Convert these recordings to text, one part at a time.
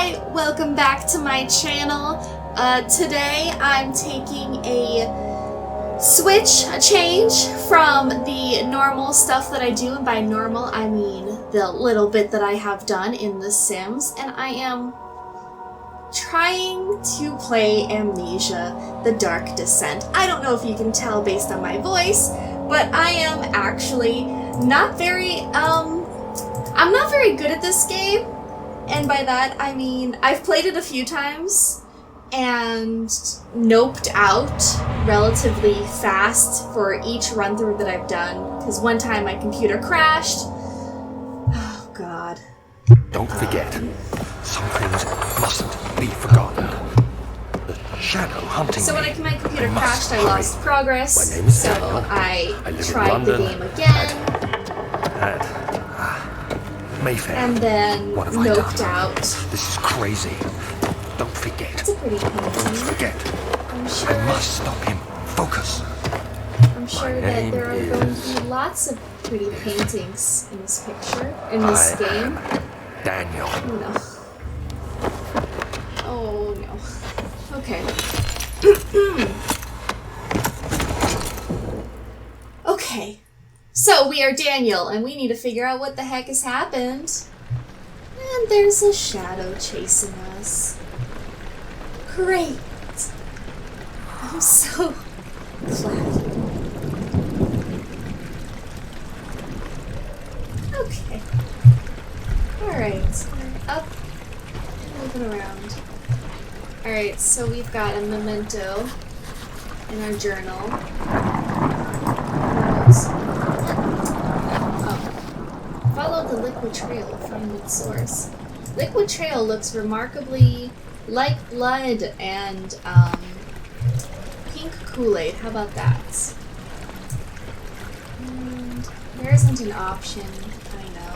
Hi, welcome back to my channel. Today I'm taking a change from the normal stuff that I do, and by normal I mean the little bit that I have done in The Sims, and I am trying to play Amnesia: The Dark Descent. I don't know if you can tell based on my voice, but I am actually not very, I'm not very good at this game. And by that, I mean, I've played it a few times and noped out relatively fast for each run-through that I've done, because one time my computer crashed. Oh, God. Don't forget, some things mustn't be forgotten. The shadow hunting. So when my computer crashed, I lost progress, My name is so Daniel. I live tried in the London. game again. At Mayfair. And then What have I noped done? out. This is crazy. Don't forget. It's a pretty Don't painting. forget. I'm I sure, must stop him. Focus. I'm sure My that name there are going to is- be lots of pretty paintings in this picture, in this game. Daniel. Oh no. Oh no. Okay. Okay. So we are Daniel, and we need to figure out what the heck has happened. And there's a shadow chasing us. Great. I'm so glad. Okay. Alright. Up. Moving around. Alright, so we've got a memento in our journal. Oh. Follow the liquid trail to find its source. Liquid trail looks remarkably like blood and pink Kool-Aid. How about that? And there isn't an option, I know,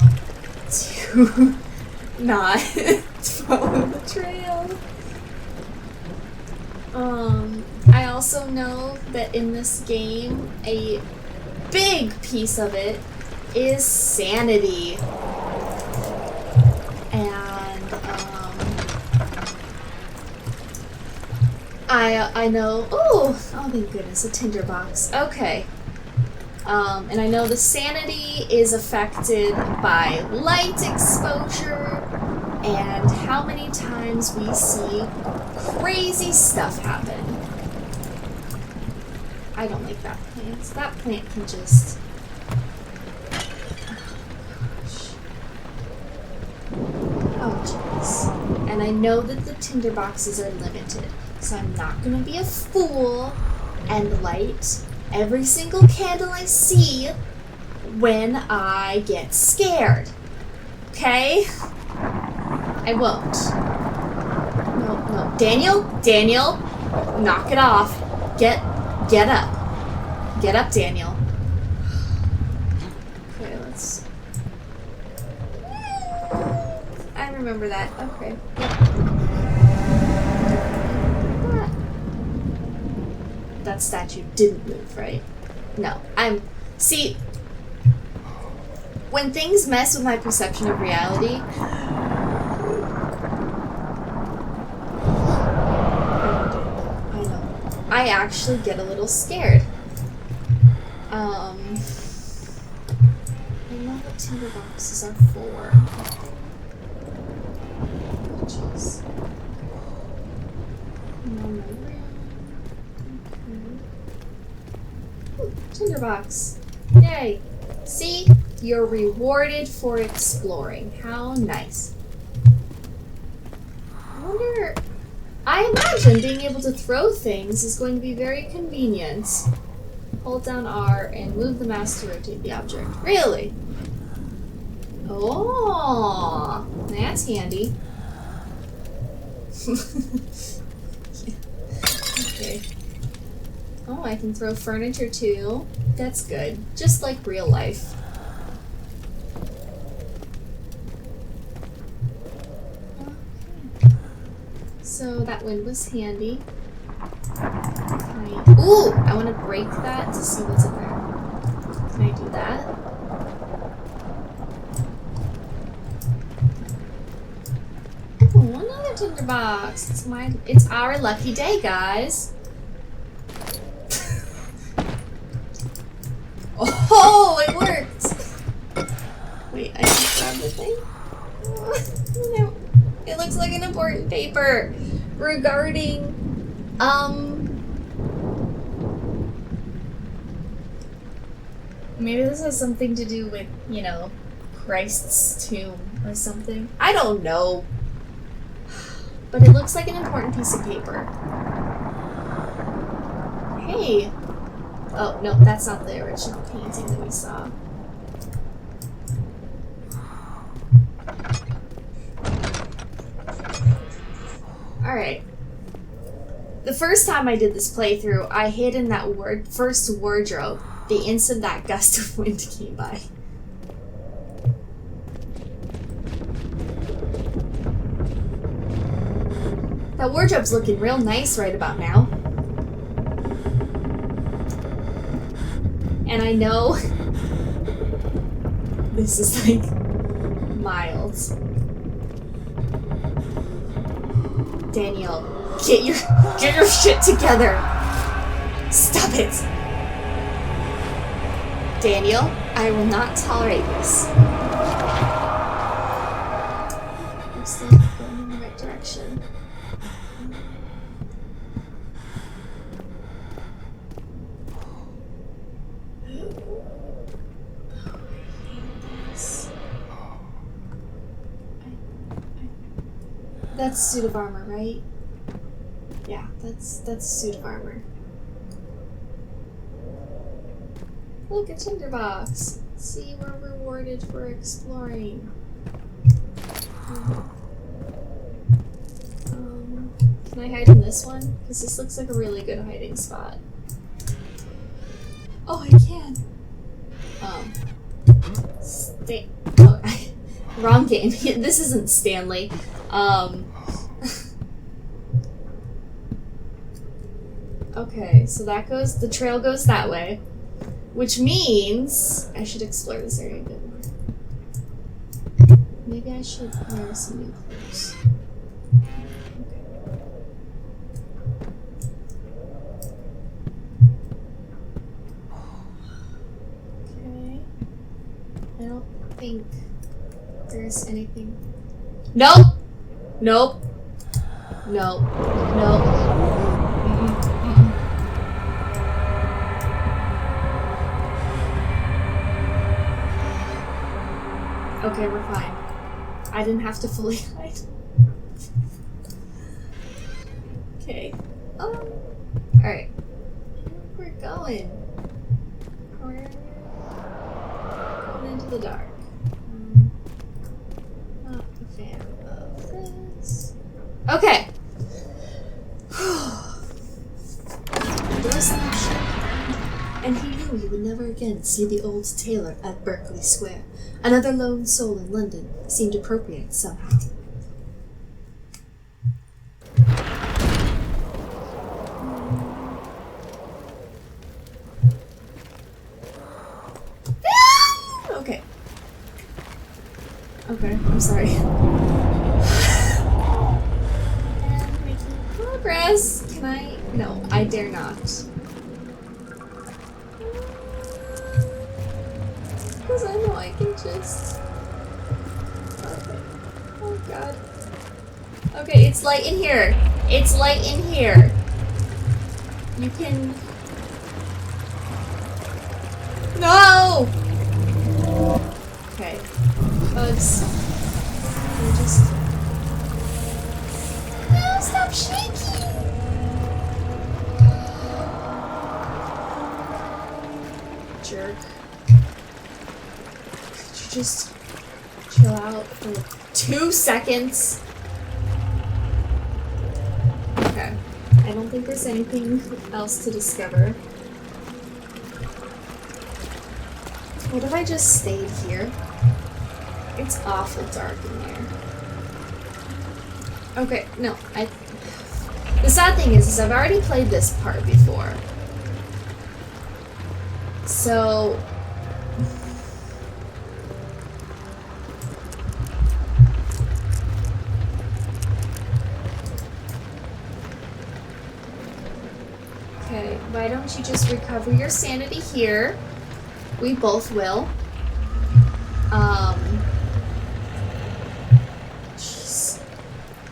to not follow the trail. I also know that in this game, a big piece of it is sanity. And, I know, oh thank goodness, a tinderbox. Okay. And I know the sanity is affected by light exposure and how many times we see crazy stuff happen. I don't like that plant. That plant can just... Oh, jeez. And I know that the tinderboxes are limited, so I'm not gonna be a fool and light every single candle I see when I get scared. Okay? I won't. No. Daniel, knock it off. Get up. Get up, Daniel. Okay, let's... I remember that. Okay. That statue didn't move, right? No. See, when things mess with my perception of reality, I know. I actually get a little scared. I know what tinderboxes are for. Jeez. Ooh, tinderbox. Yay. See? You're rewarded for exploring. How nice. I imagine being able to throw things is going to be very convenient. Hold down R and move the mouse to rotate the object. Really? Oh, that's handy. Okay. Oh, I can throw furniture too. That's good. Just like real life. Okay. So that wind was handy. Ooh! I want to break that to see what's in there. Can I do that? Oh, another tinderbox. It's our lucky day, guys. Oh, it worked. Wait, I just grabbed the thing. No, it looks like an important paper regarding maybe this has something to do with, you know, Christ's tomb or something. I don't know. But it looks like an important piece of paper. Hey. Oh, no, that's not the original painting that we saw. Alright. The first time I did this playthrough, I hid in that first wardrobe the instant that gust of wind came by. That wardrobe's looking real nice right about now. And I know this is like mild. Daniel, get your shit together. Stop it. Daniel, I will not tolerate this. Looks like we're going in the right direction. That's a suit of armor, right? Yeah, that's a suit of armor. Look, a tinderbox. See, we're rewarded for exploring. Can I hide in this one? Because this looks like a really good hiding spot. Oh, I can. Wrong game. This isn't Stanley. Okay, so the trail goes that way. Which means I should explore this area a bit more. Maybe I should wear some new clothes. Okay. I don't think there's anything. Nope! Nope. Nope. Nope. Okay, we're fine. I didn't have to fully hide. Okay. Alright. We're going. We're going into the dark. Not a fan of this. Okay. And he knew he would never again see the old tailor at Berkeley Square. Another lone soul in London seemed appropriate somehow. Okay. Okay, I'm sorry. And making progress. Can I? No, I dare not. Because I know I can just... Okay. Oh god. Okay, it's light in here. It's light in here. You can... No! Okay. Bugs. You just... No, stop shaking! Jerk. Just chill out for 2 seconds. Okay. I don't think there's anything else to discover. What if I just stayed here? It's awful dark in there. Okay, no, the sad thing is I've already played this part before. So... Okay, why don't you just recover your sanity here? We both will. Jeez.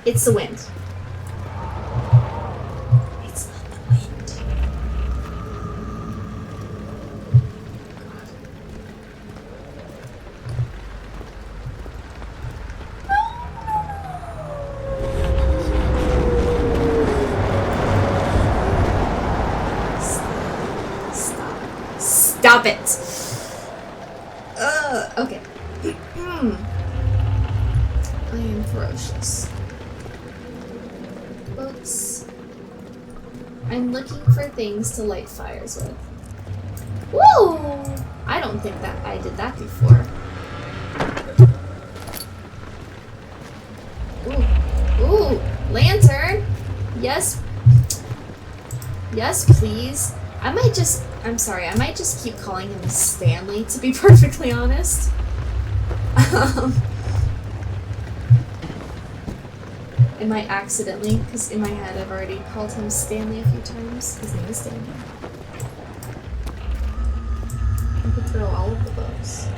It's the wind. It's not the wind. Stop it! Okay. I am ferocious. Books. I'm looking for things to light fires with. Woo! I don't think that I did that before. Ooh, lantern! Yes. Yes, please. I'm sorry, I might just keep calling him Stanley, to be perfectly honest. I might accidentally, because in my head I've already called him Stanley a few times. His name is Stanley. I could throw all of the books.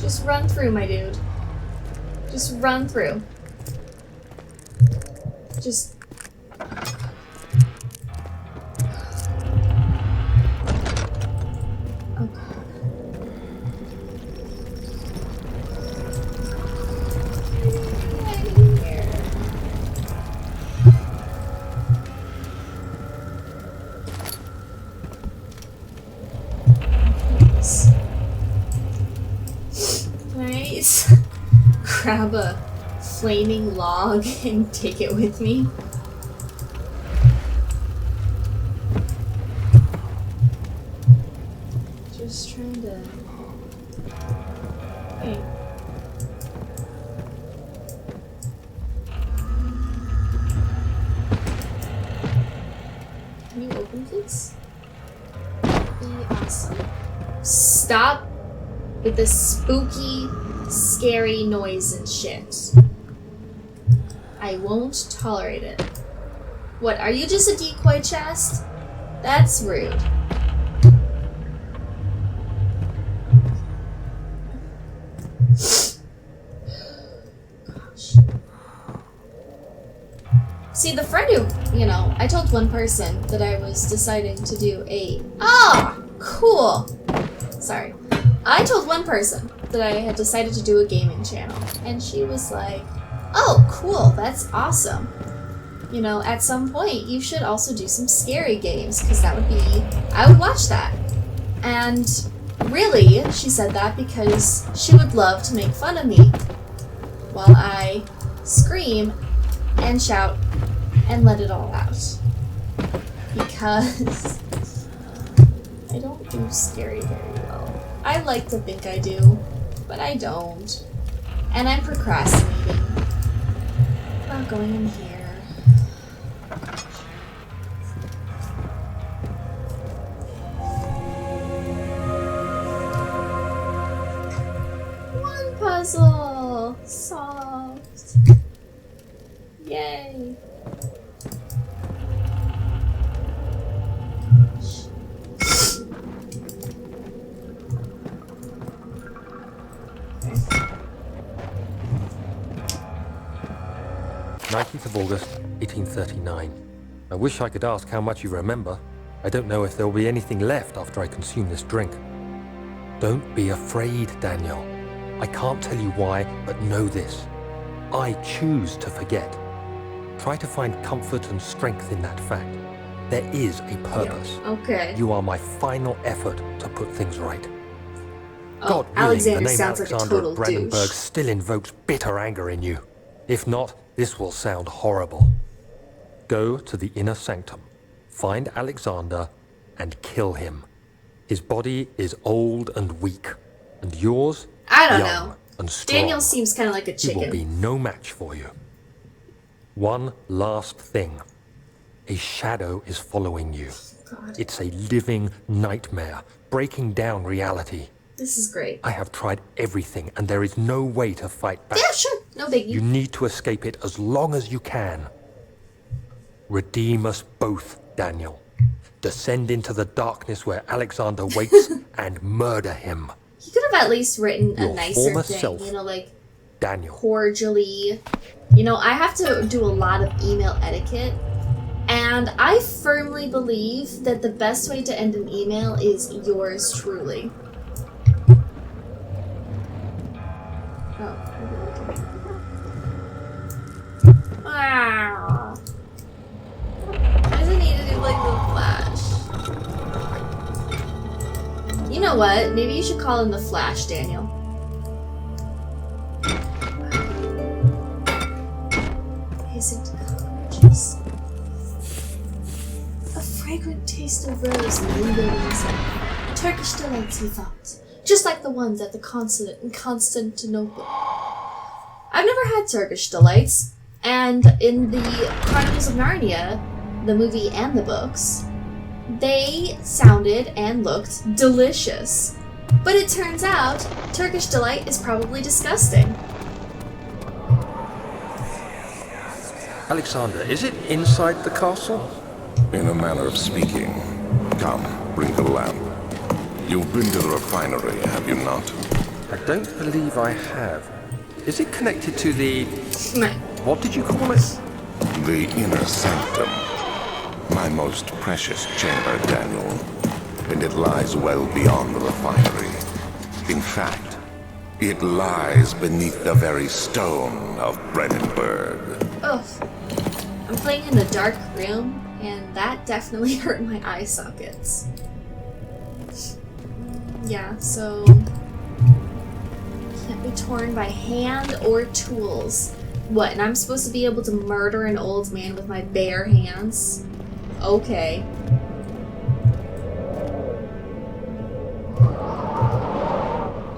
Just run through, my dude. Just run through. Just... Oh god. Nice. Grab a flaming log and take it with me. Just trying to... Hey. Can you open this? Be awesome. Stop with the spooky, scary noise and shit. I won't tolerate it. What, are you just a decoy chest? That's rude. Gosh. See, the friend who, I told one person that I was deciding to do a... Ah! Cool! Sorry. I told one person that I had decided to do a gaming channel, and she was like, oh, cool, that's awesome. At some point, you should also do some scary games, because I would watch that. And really, she said that because she would love to make fun of me while I scream and shout and let it all out. Because I don't do scary very well. I like to think I do, but I don't. And I'm procrastinating about going in here. One puzzle solved. Yay. Gosh. 19th of August, 1839. I wish I could ask how much you remember. I don't know if there will be anything left after I consume this drink. Don't be afraid, Daniel. I can't tell you why, but know this. I choose to forget. Try to find comfort and strength in that fact. There is a purpose. Yeah, okay. You are my final effort to put things right. Oh, God willing, Alexander the name sounds like a Alexander total of Brandenburg douche. still invokes bitter anger in you. If not, this will sound horrible. Go to the inner sanctum, find Alexander, and kill him. His body is old and weak, and yours, I don't young know. and strong. Daniel seems kind of like a He will be chicken. no match for you. One last thing. A shadow is following you. God. It's a living nightmare, breaking down reality. This is great. I have tried everything, and there is no way to fight back. Yeah, sure. No biggie. You need to escape it as long as you can. Redeem us both, Daniel. Descend into the darkness where Alexander waits and murder him. He could have at least written a Your nicer former thing, self, you know, like Daniel. cordially. You know, I have to do a lot of email etiquette, and I firmly believe that the best way to end an email is yours truly. Oh. Ah. Why does it need to do like the Flash? You know what? Maybe you should call in the Flash, Daniel. Hissing cockroaches. A fragrant taste of rose lingered in his mouth. Turkish delights, he thought. Just like the ones at the consulate in Constantinople. I've never had Turkish delights, and in the Chronicles of Narnia, the movie and the books, they sounded and looked delicious. But it turns out, Turkish delight is probably disgusting. Alexander, is it inside the castle? In a manner of speaking. Come, bring the lamp. You've been to the refinery, have you not? I don't believe I have. Is it connected to the... What did you call it? The inner sanctum. My most precious chamber, Daniel. And it lies well beyond the refinery. In fact, it lies beneath the very stone of Brennenburg. Ugh. I'm playing in a dark room, and that definitely hurt my eye sockets. Yeah, so... can't be torn by hand or tools. What, and I'm supposed to be able to murder an old man with my bare hands? Okay.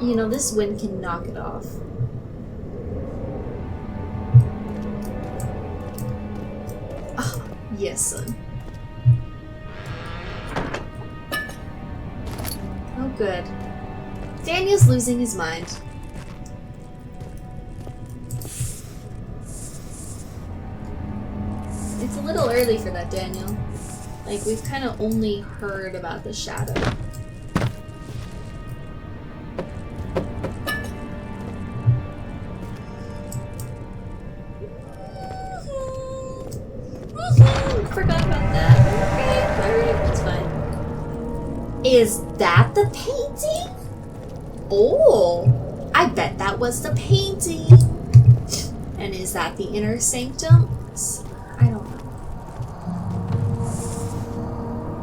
You know, this wind can knock it off. Oh, yes, son. Oh, good. Daniel's losing his mind. It's a little early for that, Daniel. Like, we've kind of only heard about the shadow. Forgot about that. Okay, it's fine. Is that the painting? Oh, I bet that was the painting. And is that the inner sanctum? I don't know.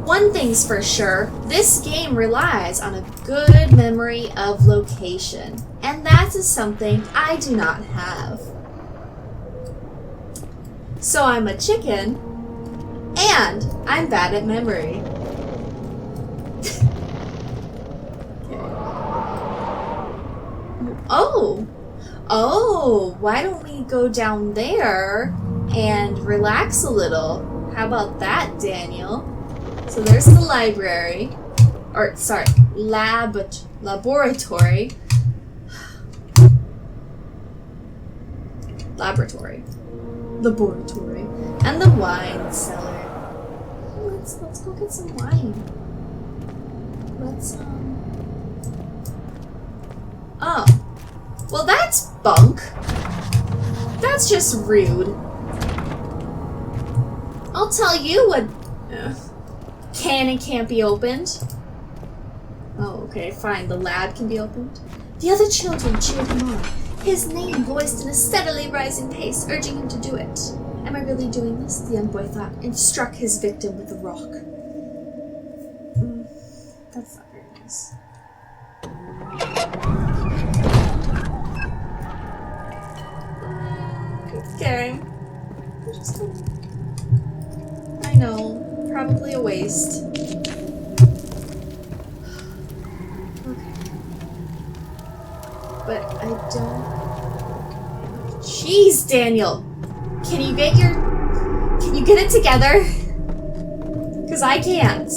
One thing's for sure, this game relies on a good memory of location. And that is something I do not have. So I'm a chicken, and I'm bad at memory. Oh, why don't we go down there and relax a little? How about that, Daniel? So there's the library, or sorry, laboratory. Laboratory. Laboratory. And the wine cellar. Let's go get some wine. Oh. Well, that's bunk. That's just rude. I'll tell you what can and can't be opened. Oh, okay, fine. The lab can be opened. The other children cheered him on, his name voiced in a steadily rising pace, urging him to do it. Am I really doing this? The young boy thought, and struck his victim with a rock. That's not very nice. Okay. I know. Probably a waste. Okay. But I don't... Jeez, Daniel! Can you get it together? Because I can't.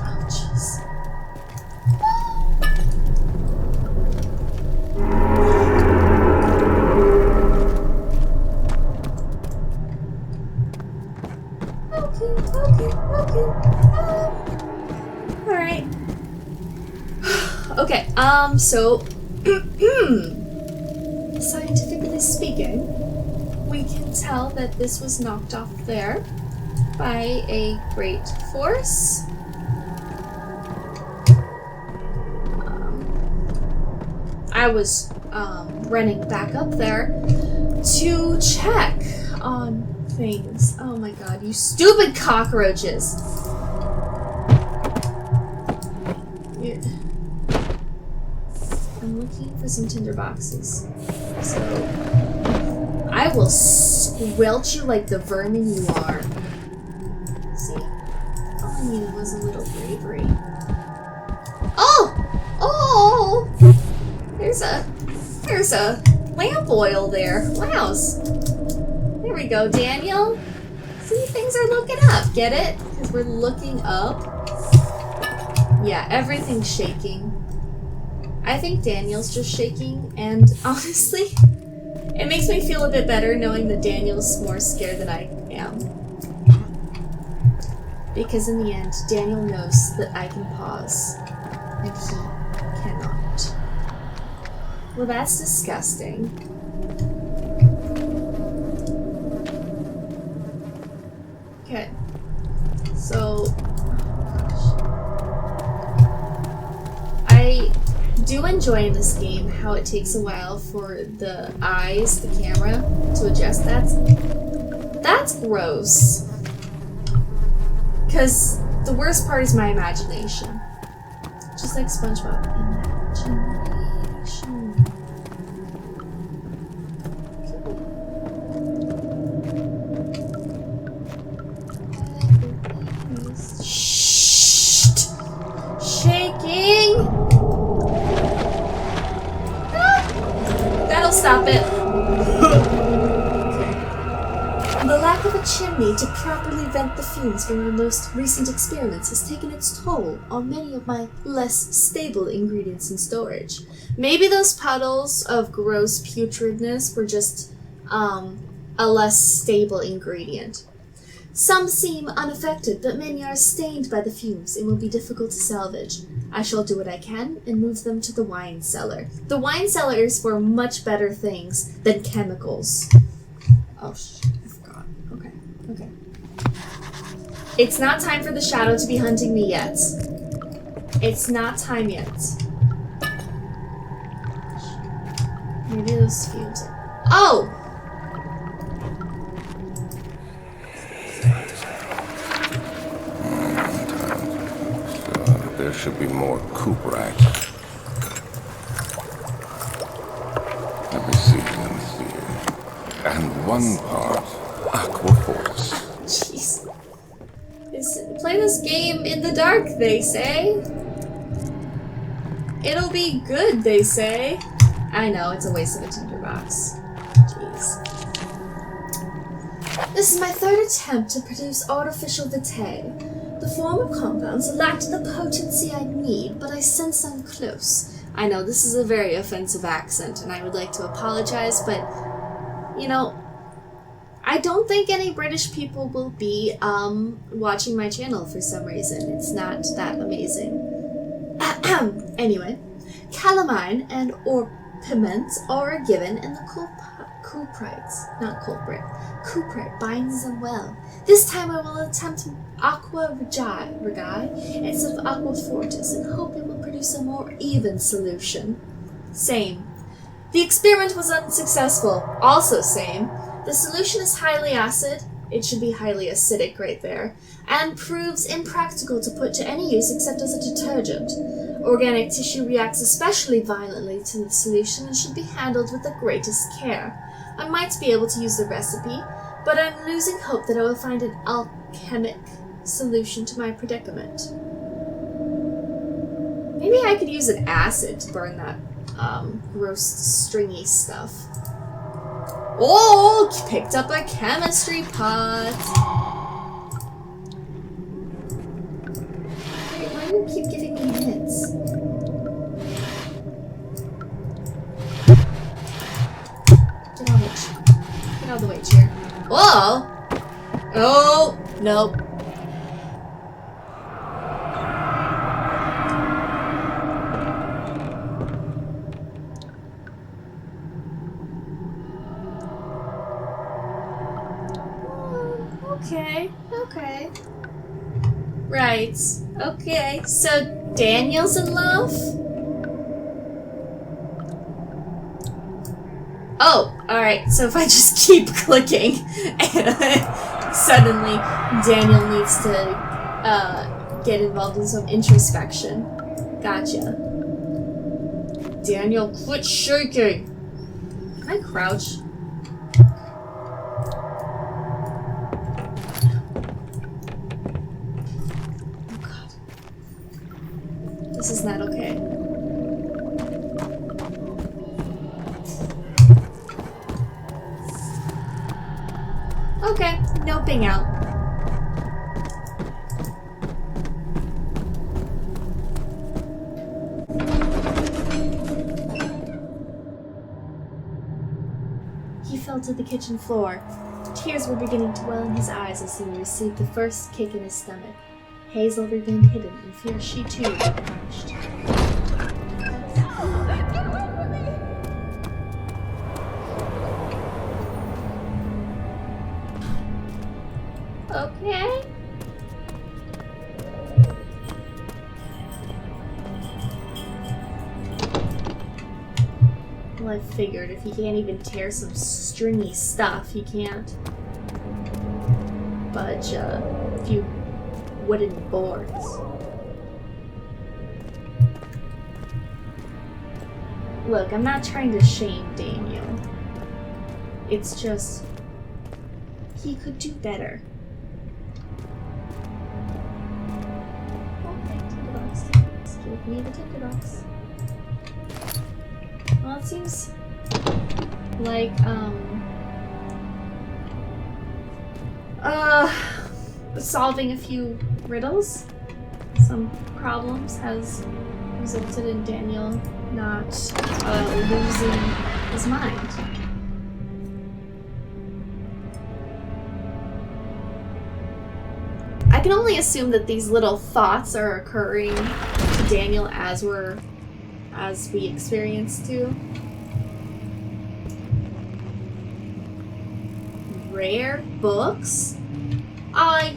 Oh, jeez. Alright. Okay, so scientifically speaking, we can tell that this was knocked off there by a great force. I was running back up there to check on things. Oh my god, you stupid cockroaches! I'm looking for some tinder boxes. So I will squelch you like the vermin you are. See, all I needed was a little bravery. Oh! Oh! There's a lamp oil there. Wows. There we go, Daniel. See, things are looking up. Get it? Because we're looking up. Yeah, everything's shaking. I think Daniel's just shaking, and honestly, it makes me feel a bit better knowing that Daniel's more scared than I am. Because in the end, Daniel knows that I can pause, and he cannot. Well, that's disgusting. Okay. So, I do enjoy in this game how it takes a while for the eyes, the camera, to adjust. That's gross. Because the worst part is my imagination. Just like SpongeBob. Imagination. Shh! Shaking! That'll stop it. The lack of a chimney to properly vent the fumes from our most recent experiments has taken its toll on many of my less stable ingredients in storage. Maybe those puddles of gross putridness were just a less stable ingredient. Some seem unaffected, but many are stained by the fumes and will be difficult to salvage. I shall do what I can and move them to the wine cellar. The wine cellar is for much better things than chemicals. Oh, shit. I forgot. Okay. Okay. It's not time for the shadow to be hunting me yet. It's not time yet. Maybe those fumes are... Oh! There should be more coop rack. Let me see. And one part aqua force. Jeez. Play this game in the dark, they say. It'll be good, they say. I know, it's a waste of a tinderbox. Jeez. This is my third attempt to produce artificial vitae. The former compounds lacked the potency I need, but I sense I'm close. I know, this is a very offensive accent, and I would like to apologize, but, you know, I don't think any British people will be, watching my channel for some reason. It's not that amazing. Anyway, calamine and orpiment are given, and the cuprite binds them well. This time I will attempt aqua regae instead of aqua fortis and hope it will produce a more even solution. Same. The experiment was unsuccessful. Also same. The solution is highly acid, it should be highly acidic right there, and proves impractical to put to any use except as a detergent. Organic tissue reacts especially violently to the solution and should be handled with the greatest care. I might be able to use the recipe, but I'm losing hope that I will find an alchemic solution to my predicament. Maybe I could use an acid to burn that gross stringy stuff. Oh, picked up a chemistry pot. Wait, why do you keep giving me hits? Get out of the way, chair. Whoa! Oh, nope. Okay. Right. Okay, so Daniel's in love? Oh, alright, so if I just keep clicking, suddenly Daniel needs to get involved in some introspection. Gotcha. Daniel, quit shaking! Can I crouch? This is not okay. Okay, noping out. He fell to the kitchen floor. Tears were beginning to well in his eyes as he received the first kick in his stomach. Hazel remained hidden in fear she too would be punished. Okay. Well, I figured if he can't even tear some stringy stuff, he can't budge a few wooden boards. Look, I'm not trying to shame Daniel. It's just, he could do better. Okay, tinderbox. Give me the tinderbox. Well, it seems like, solving a few riddles, some problems, has resulted in Daniel not losing his mind. I can only assume that these little thoughts are occurring to Daniel as we experience too. Rare books?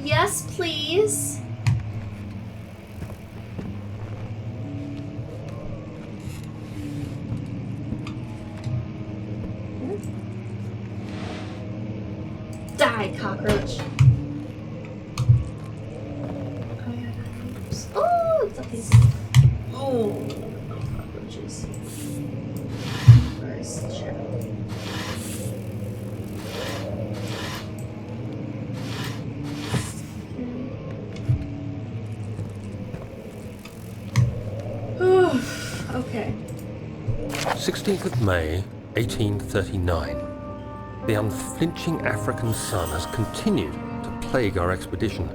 Yes, please. Die, cockroach. Oh, it's a piece. Oh, no cockroaches. First check. Okay. 16th of May, 1839. The unflinching African sun has continued to plague our expedition,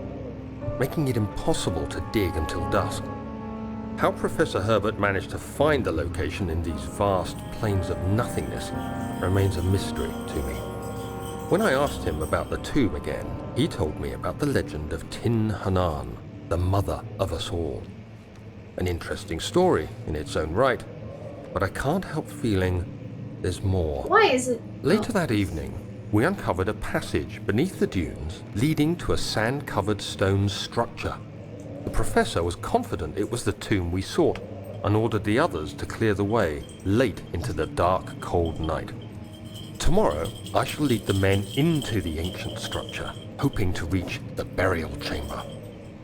making it impossible to dig until dusk. How Professor Herbert managed to find the location in these vast plains of nothingness remains a mystery to me. When I asked him about the tomb again, he told me about the legend of Tin Hanan, the mother of us all. An interesting story in its own right, but I can't help feeling there's more. Why is it? Later that evening, we uncovered a passage beneath the dunes leading to a sand-covered stone structure. The professor was confident it was the tomb we sought and ordered the others to clear the way late into the dark, cold night. Tomorrow, I shall lead the men into the ancient structure, hoping to reach the burial chamber.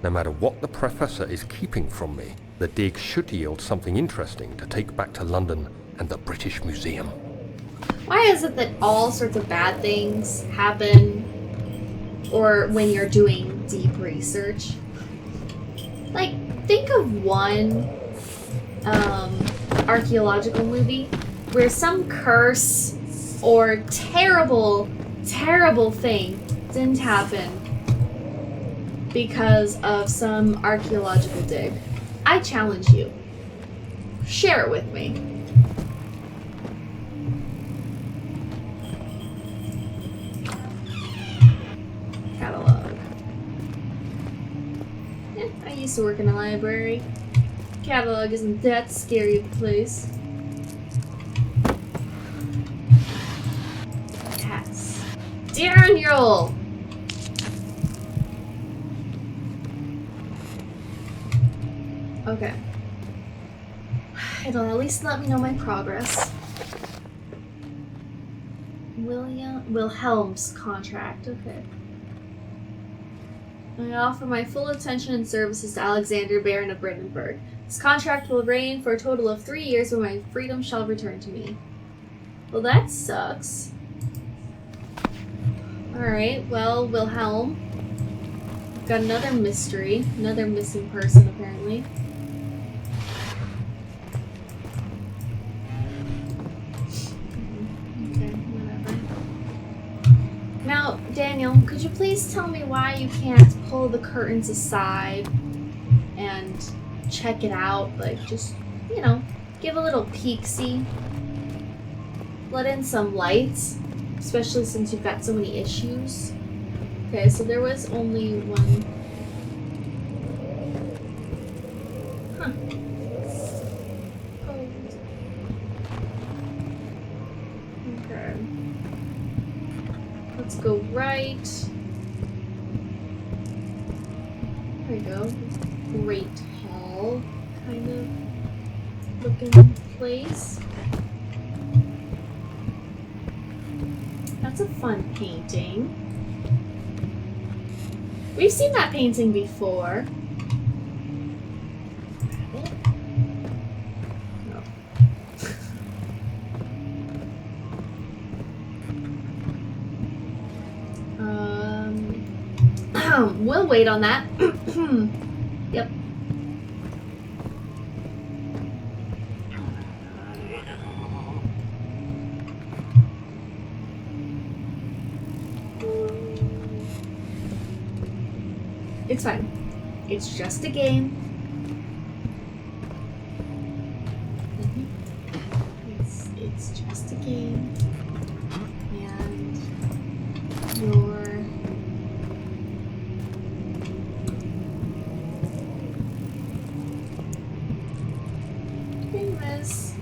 No matter what the professor is keeping from me, the dig should yield something interesting to take back to London and the British Museum. Why is it that all sorts of bad things happen, or when you're doing deep research? Like, think of one archaeological movie where some curse or terrible, terrible thing didn't happen because of some archaeological dig. I challenge you. Share it with me. Catalog. I used to work in a library. Catalog isn't that scary of a place. Yes. Daniel! Okay. It'll at least let me know my progress. Wilhelm's contract, okay. I offer my full attention and services to Alexander, Baron of Brandenburg. This contract will reign for a total of 3 years when my freedom shall return to me. Well, that sucks. Alright, well, Wilhelm. Got another mystery. Another missing person, apparently. Okay, whatever. Now, Daniel, could you please tell me why you can't pull the curtains aside and check it out? Like, just, you know, give a little peek-see. Let in some lights, especially since you've got so many issues. Okay, so there was only one. Huh. Oh. Okay. Let's go right. There we go. Great hall kind of looking place. That's a fun painting. We've seen that painting before. No. We'll wait on that. Yep. It's fine. It's just a game. It's just a game. And your famous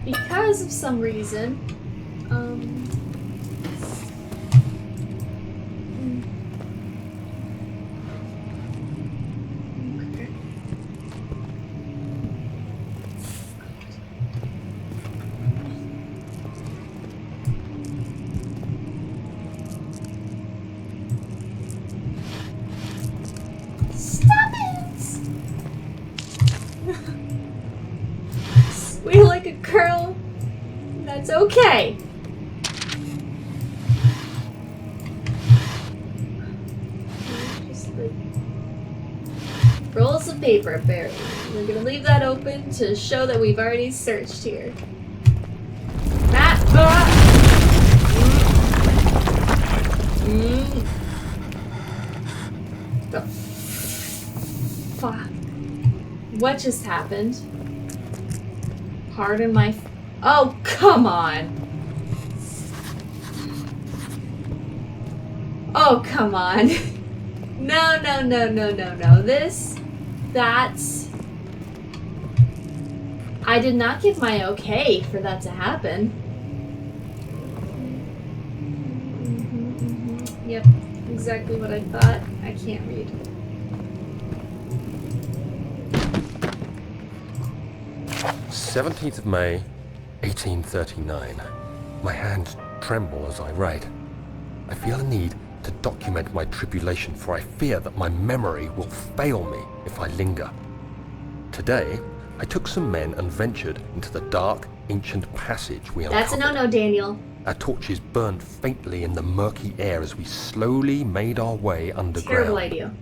because of some reason. Squeal like a girl. That's okay. Just like rolls of paper, apparently. We're gonna leave that open to show that we've already searched here. Matt. The fuck. What just happened? Pardon my... Oh, come on! Oh, come on. No. That's... I did not give my okay for that to happen. Yep, exactly what I thought. I can't read. "17th of May, 1839. My hands tremble as I write. I feel a need to document my tribulation, for I fear that my memory will fail me if I linger. Today, I took some men and ventured into the dark, ancient passage we uncovered. That's a no-no, Daniel. Our torches burned faintly in the murky air as we slowly made our way underground. Terrible idea.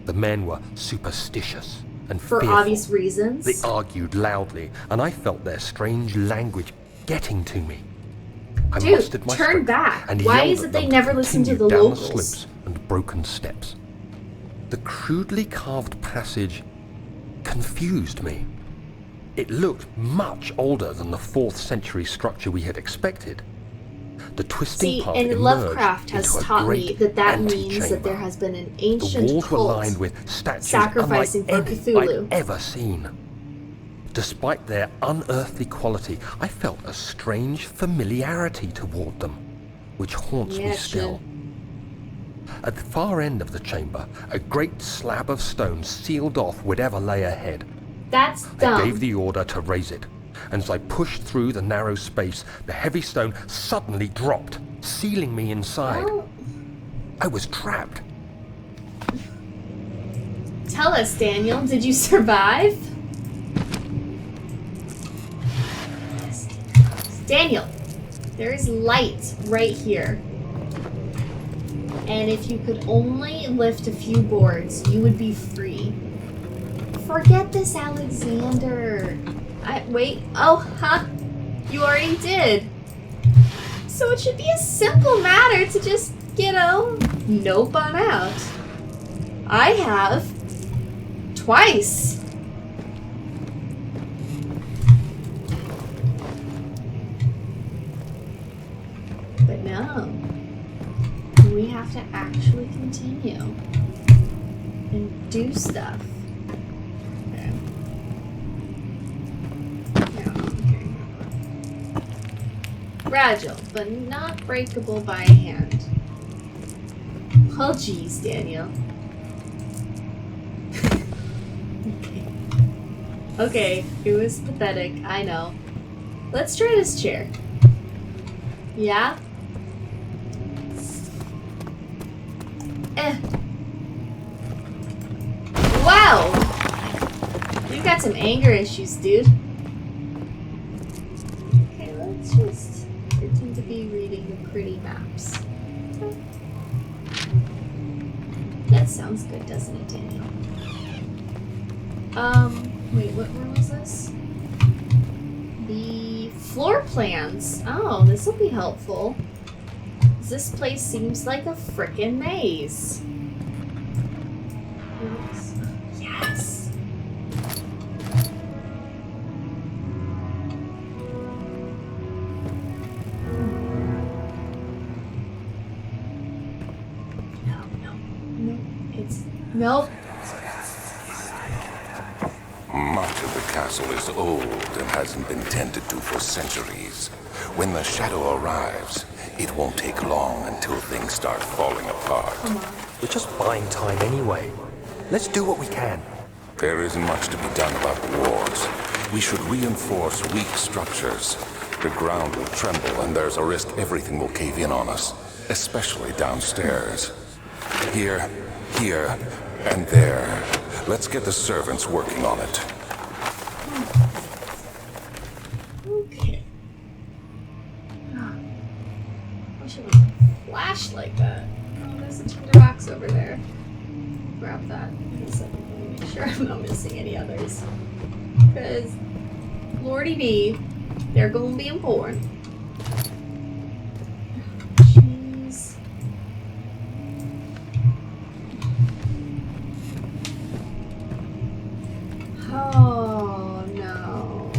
The men were superstitious. and for fearful. obvious reasons. They argued loudly, and I felt their strange language getting to me. I Dude, mustered my turn strength back. and Why yelled is at it they them never listen to continue the down locals? the slopes and broken steps. The crudely carved passage confused me. It looked much older than the 4th century structure we had expected. The twisting See, path and emerged Lovecraft has into a taught me great that means that antechamber. there has been an The ancient walls were cult lined with statues sacrificing for unlike any Cthulhu. I'd ever seen. Despite their unearthly quality, I felt a strange familiarity toward them, which haunts me still. At the far end of the chamber, a great slab of stone sealed off whatever lay ahead. That's I dumb. gave the order to raise it, and as I pushed through the narrow space, the heavy stone suddenly dropped, sealing me inside. Well, I was trapped. tell us, Daniel, did you survive? Daniel, there is light right here. And if you could only lift a few boards, you would be free. Forget this, Alexander. Wait. Oh, huh. You already did. So it should be a simple matter to just, nope on out. I have. Twice. But no. We have to actually continue and do stuff. Okay. Fragile, but not breakable by hand. Oh geez, Daniel. Okay, it was pathetic, I know. Let's try this chair. Yeah? Wow! You've got some anger issues, dude. Okay, let's just pretend to be reading the pretty maps. Okay. That sounds good, doesn't it, Daniel? Wait, what room is this? The floor plans. Oh, this will be helpful. This place seems like a frickin' maze. Yes! Nope. Much of the castle is old and hasn't been tended to for centuries. When the shadow arrives, it won't take long until things start falling apart. Come on. We're just buying time anyway. Let's do what we can. There isn't much to be done about the walls. We should reinforce weak structures. The ground will tremble and there's a risk everything will cave in on us, especially downstairs. Here, and there. Let's get the servants working on it. Okay. I should have a flash like that. Oh, there's a tinderbox over there. Grab that. Let me make sure I'm not missing any others. Because, Lordy B, they're gonna be important. Jeez. Oh, no.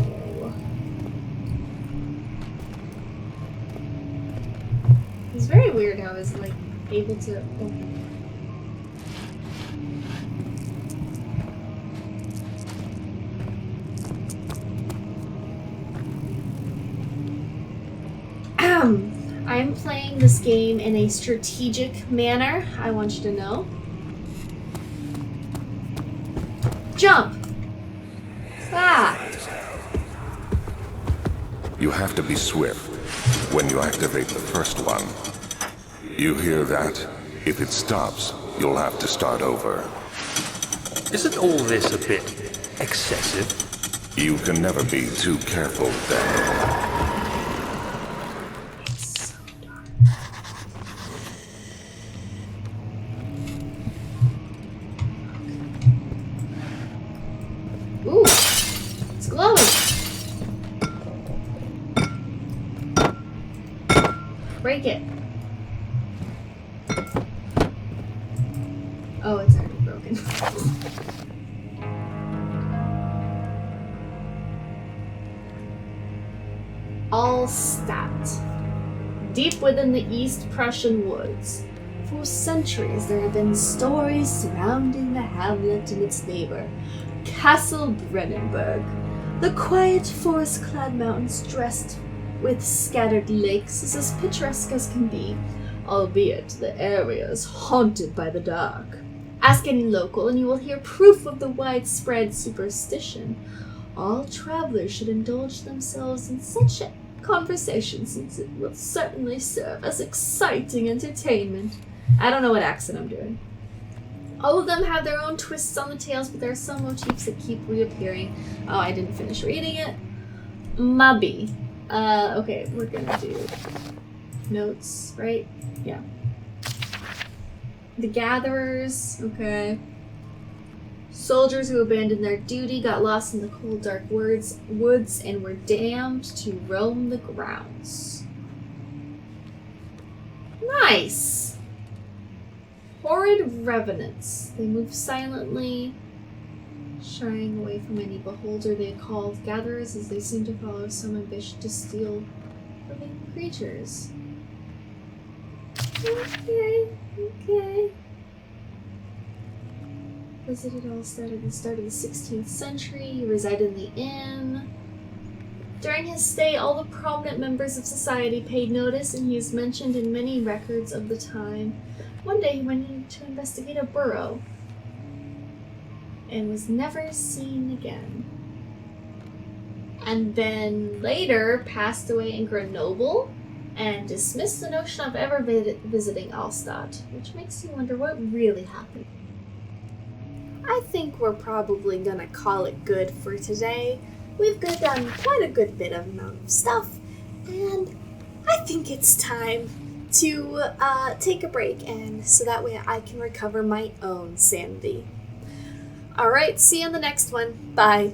It's very weird how I was, able to open. I am playing this game in a strategic manner, I want you to know. Jump! Ah! You have to be swift when you activate the first one. You hear that? If it stops, you'll have to start over. Isn't all this a bit excessive? You can never be too careful, Daniel. break it. Oh, it's already broken. Allstadt. Deep within the East Prussian woods, for centuries there have been stories surrounding the hamlet and its neighbor, Castle Brennenburg. The quiet forest-clad mountains dressed with scattered lakes is as picturesque as can be, albeit the area is haunted by the dark. Ask any local and you will hear proof of the widespread superstition. All travelers should indulge themselves in such a conversation since it will certainly serve as exciting entertainment. I don't know what accent I'm doing. All of them have their own twists on the tales, but there are some motifs that keep reappearing. Oh, I didn't finish reading it. Mabi. Okay, we're gonna do notes, right? Yeah. The Gatherers, okay. Soldiers who abandoned their duty got lost in the cold, dark woods and were damned to roam the grounds. Nice! Horrid revenants. They move silently, shying away from any beholder they call gatherers, as they seem to follow some ambition to steal living creatures. Okay. Visited Allstadt at the start of the 16th century. He resided in the inn. During his stay, all the prominent members of society paid notice, and he is mentioned in many records of the time. One day he went in to investigate a burrow and was never seen again. And then later passed away in Grenoble and dismissed the notion of ever visiting Allstadt, which makes you wonder what really happened. I think we're probably gonna call it good for today. We've done quite a good bit of amount of stuff, and I think it's time to take a break, and so that way I can recover my own sanity. Alright, see you in the next one. Bye.